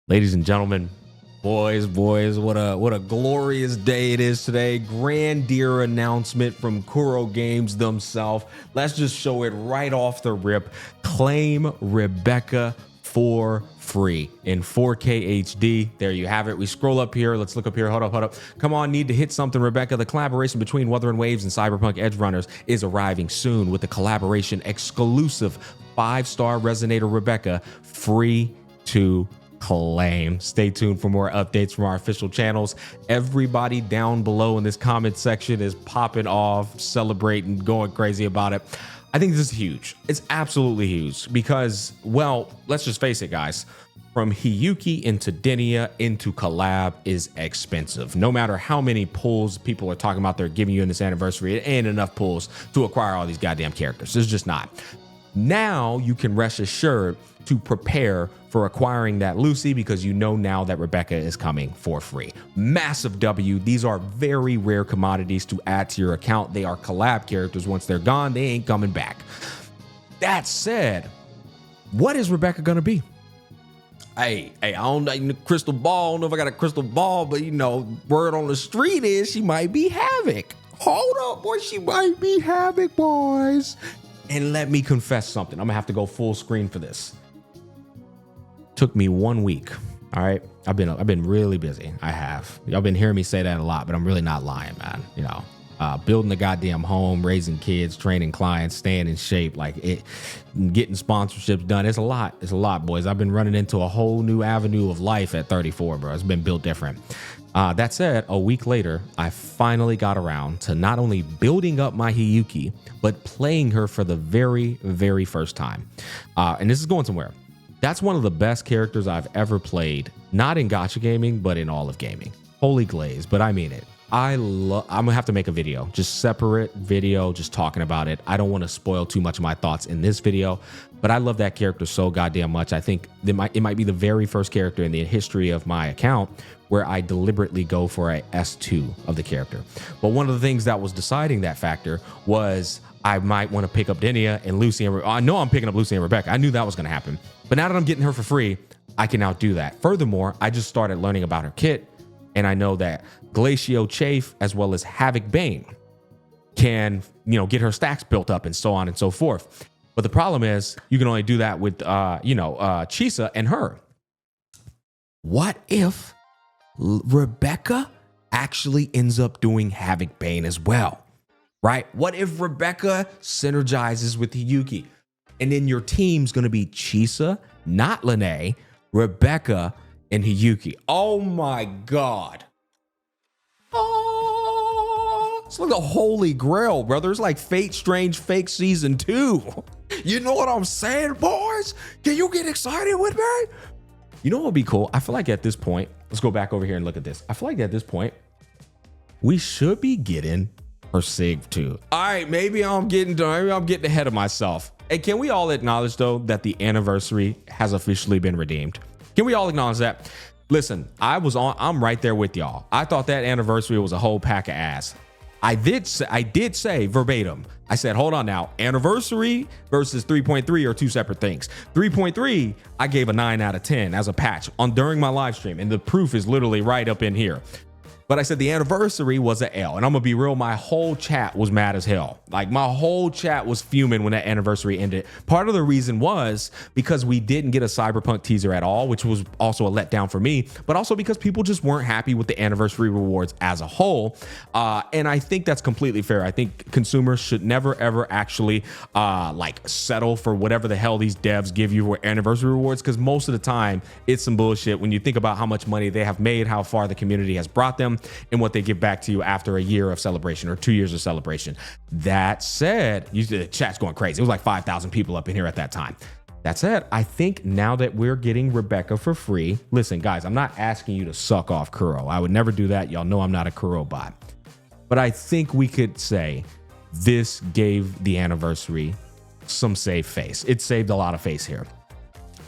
Ladies and gentlemen, boys, what a glorious day it is today. Grandeur announcement from Kuro Games themselves. Let's just show it right off the rip. Claim Rebecca for free in 4K HD. There you have it. We scroll up here. Let's look up here. Hold up. Come on, need to hit something, Rebecca. The collaboration between Wuthering and Cyberpunk Edgerunners is arriving soon with the collaboration exclusive 5-star Resonator Rebecca free to claim. Stay tuned for more updates from our official channels. Everybody down below in this comment section is popping off, celebrating, going crazy about it. I think this is huge. It's absolutely huge because, well, let's just face it, guys. From Hiyuki into Denia into collab is expensive. No matter how many pulls people are talking about they're giving you in this anniversary, it ain't enough pulls to acquire all these goddamn characters. It's just not. Now you can rest assured to prepare for acquiring that Lucy because you know now that Rebecca is coming for free. Massive W. These are very rare commodities to add to your account. They are collab characters. Once they're gone, they ain't coming back. That said, what is Rebecca gonna be? Hey, I don't know, crystal ball. I don't know if I got a crystal ball, but you know, word on the street is she might be Havoc. Hold up, boy, she might be Havoc, boys. And let me confess something. I'm gonna have to go full screen for this. Took me 1 week. All right. I've been really busy. I have. Y'all been hearing me say that a lot, but I'm really not lying, man. You know, building the goddamn home, raising kids, training clients, staying in shape, like it, getting sponsorships done. It's a lot. It's a lot, boys. I've been running into a whole new avenue of life at 34, bro. It's been built different. That said, a week later, I finally got around to not only building up my Hiyuki, but playing her for the very, very first time. And this is going somewhere. That's one of the best characters I've ever played, not in gacha gaming, but in all of gaming. Holy glaze, but I mean it. I'm gonna have to make a video, just separate video, just talking about it. I don't want to spoil too much of my thoughts in this video, but I love that character so goddamn much. I think it might be the very first character in the history of my account where I deliberately go for a S2 of the character. But one of the things that was deciding that factor was I might want to pick up Denia and Lucy. I know I'm picking up Lucy and Rebecca. I knew that was going to happen. But now that I'm getting her for free, I can now do that. Furthermore, I just started learning about her kit. And I know that Glacio Chafe as well as Havoc Bane can, you know, get her stacks built up and so on and so forth. But the problem is you can only do that with, Chisa and her. What if Rebecca actually ends up doing Havoc Bane as well? Right? What if Rebecca synergizes with Hiyuki? And then your team's going to be Chisa, not Lene, Rebecca, and Hiyuki. Oh my God. Oh, it's like the holy grail, brother. It's like Fate Strange Fake Season 2. You know what I'm saying, boys? Can you get excited with me? You know what would be cool? I feel like at this point, let's go back over here and look at this. I feel like at this point, we should be getting her Sig too. All right, maybe I'm getting ahead of myself. Hey, can we all acknowledge though that the anniversary has officially been redeemed? Can we all acknowledge that? Listen, I'm right there with y'all. I thought that anniversary was a whole pack of ass. I did say verbatim. I said, hold on now. Anniversary versus 3.3 are two separate things. 3.3, I gave a 9 out of 10 as a patch during my live stream. And the proof is literally right up in here. But I said the anniversary was an L. And I'm going to be real, my whole chat was mad as hell. Like my whole chat was fuming when that anniversary ended. Part of the reason was because we didn't get a Cyberpunk teaser at all, which was also a letdown for me, but also because people just weren't happy with the anniversary rewards as a whole. And I think that's completely fair. I think consumers should never, ever actually settle for whatever the hell these devs give you for anniversary rewards, because most of the time it's some bullshit when you think about how much money they have made, how far the community has brought them, and what they give back to you after a year of celebration or 2 years of celebration. That said, the chat's going crazy. It was like 5,000 people up in here at that time. That said, I think now that we're getting Rebecca for free, listen, guys, I'm not asking you to suck off Kuro. I would never do that. Y'all know I'm not a Kuro bot. But I think we could say this gave the anniversary some saved face. It saved a lot of face here.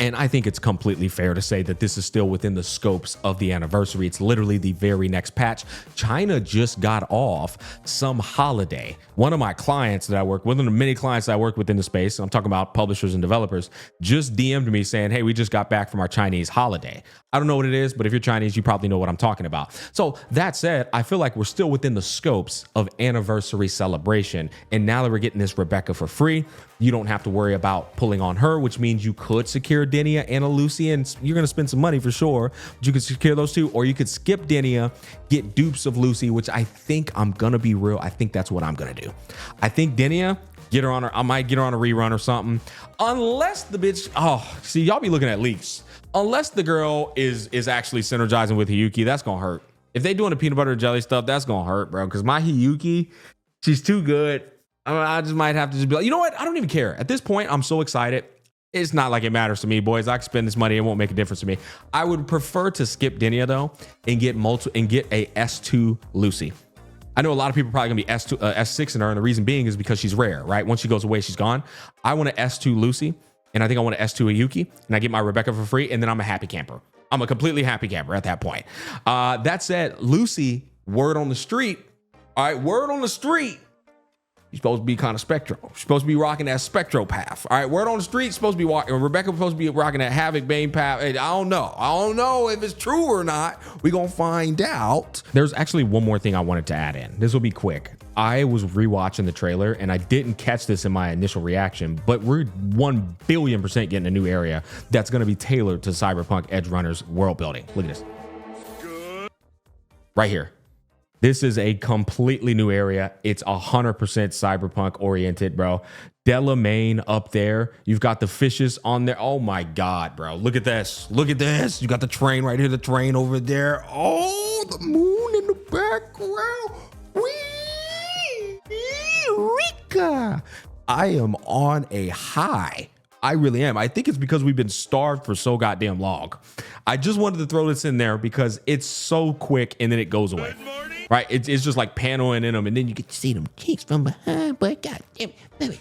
And I think it's completely fair to say that this is still within the scopes of the anniversary. It's literally the very next patch. China just got off some holiday. One of my clients that I work with, one of the many clients I work with in the space, I'm talking about publishers and developers, just DM'd me saying, hey, we just got back from our Chinese holiday. I don't know what it is, but if you're Chinese, you probably know what I'm talking about. So that said, I feel like we're still within the scopes of anniversary celebration. And now that we're getting this Rebecca for free, you don't have to worry about pulling on her, which means you could secure Denia and a Lucy, and you're going to spend some money for sure. But you could secure those two, or you could skip Denia, get dupes of Lucy, which I think, I'm going to be real, I think that's what I'm going to do. I think Denia, get her on her, I might get her on a rerun or something. Unless the bitch, oh, see, y'all be looking at leaks. Unless the girl is actually synergizing with Hiyuki, that's gonna hurt. If they doing the peanut butter and jelly stuff, that's gonna hurt, bro. Because my Hiyuki, she's too good. I just might have to just be like, you know what? I don't even care. At this point, I'm so excited. It's not like it matters to me, boys. I can spend this money. It won't make a difference to me. I would prefer to skip Denia though and get a S2 Lucy. I know a lot of people are probably gonna be S6 in her, and the reason being is because she's rare, right? Once she goes away, she's gone. I want an S2 Lucy. And I think I want an S2 Ayuki, and I get my Rebecca for free, and then I'm a happy camper. I'm a completely happy camper at that point. That said, Lucy, word on the street. All right, word on the street. She's supposed to be kind of spectral. She's supposed to be rocking that spectral path. All right, word on the street, supposed to be walking. Rebecca's supposed to be rocking that Havoc Bane path. I don't know if it's true or not. We're going to find out. There's actually one more thing I wanted to add in. This will be quick. I was rewatching the trailer and I didn't catch this in my initial reaction, but we're 1 billion% getting a new area that's going to be tailored to Cyberpunk Edgerunners world building. Look at this. Right here. This is a completely new area. It's 100% Cyberpunk oriented, bro. Delamain up there. You've got the fishes on there. Oh my God, bro. Look at this. Look at this. You got the train right here. The train over there. Oh, the moon in the background. Wee, Eureka. I am on a high. I really am. I think it's because we've been starved for so goddamn long. I just wanted to throw this in there because it's so quick and then it goes away. Right? It's just like paneling in them, and then you get to see them cheeks from behind. But goddamn it.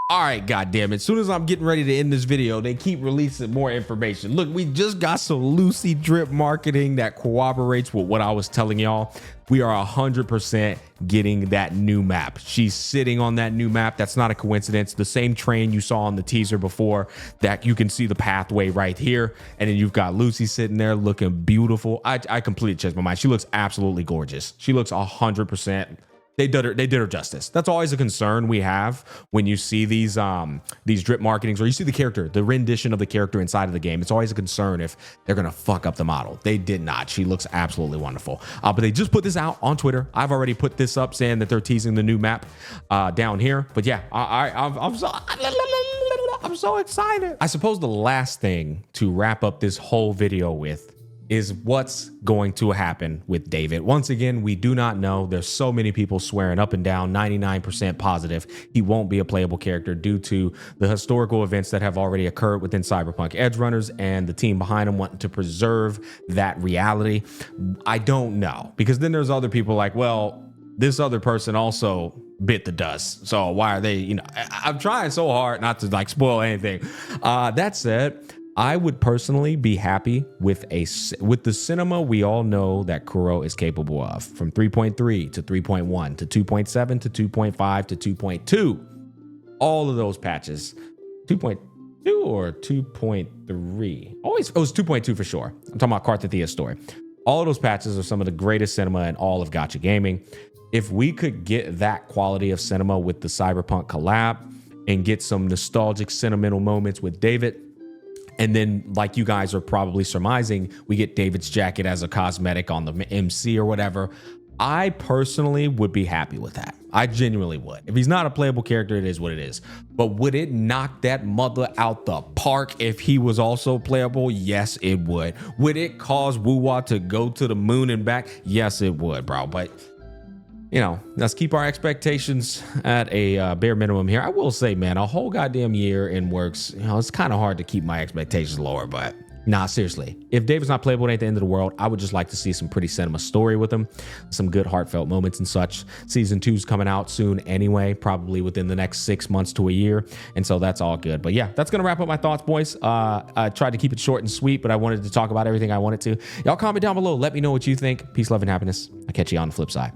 All right, goddamn it. As soon as I'm getting ready to end this video, they keep releasing more information. Look, we just got some Lucy drip marketing that corroborates with what I was telling y'all. We are 100% getting that new map. She's sitting on that new map. That's not a coincidence. The same train you saw on the teaser before, that you can see the pathway right here. And then you've got Lucy sitting there looking beautiful. I completely changed my mind. She looks absolutely gorgeous. She looks 100%. They did her justice. That's always a concern we have when you see these drip marketings, or you see the character, the rendition of the character inside of the game. It's always a concern if they're gonna fuck up the model. They did not. She looks absolutely wonderful. But they just put this out on Twitter. I've already put this up saying that they're teasing the new map down here. But yeah, I'm so excited. I suppose the last thing to wrap up this whole video with is what's going to happen with David. Once again, we do not know. There's so many people swearing up and down, 99% positive he won't be a playable character due to the historical events that have already occurred within Cyberpunk Edgerunners and the team behind him wanting to preserve that reality. I don't know, because then there's other people like, well, this other person also bit the dust, so why are they, I'm trying so hard not to like spoil anything. That said, I would personally be happy with the cinema we all know that Kuro is capable of, from 3.3 to 3.1 to 2.7 to 2.5 to 2.2. All of those patches. 2.2 or 2.3? Always, it was 2.2 for sure. I'm talking about Carthathea's story. All of those patches are some of the greatest cinema in all of Gacha gaming. If we could get that quality of cinema with the Cyberpunk collab and get some nostalgic, sentimental moments with David, and then, like you guys are probably surmising, we get David's jacket as a cosmetic on the MC or whatever, I personally would be happy with that. I genuinely would. If he's not a playable character, it is what it is. But would it knock that mother out the park if he was also playable? Yes, it would. Would it cause Wuwa to go to the moon and back? Yes, it would, bro. But let's keep our expectations at a bare minimum here. I will say, man, a whole goddamn year in works, it's kind of hard to keep my expectations lower, but nah, seriously. If David's not playable, it ain't the end of the world. I would just like to see some pretty cinema story with him, some good heartfelt moments and such. Season 2's coming out soon anyway, probably within the next 6 months to a year. And so that's all good. But yeah, that's going to wrap up my thoughts, boys. I tried to keep it short and sweet, but I wanted to talk about everything I wanted to. Y'all comment down below. Let me know what you think. Peace, love, and happiness. I'll catch you on the flip side.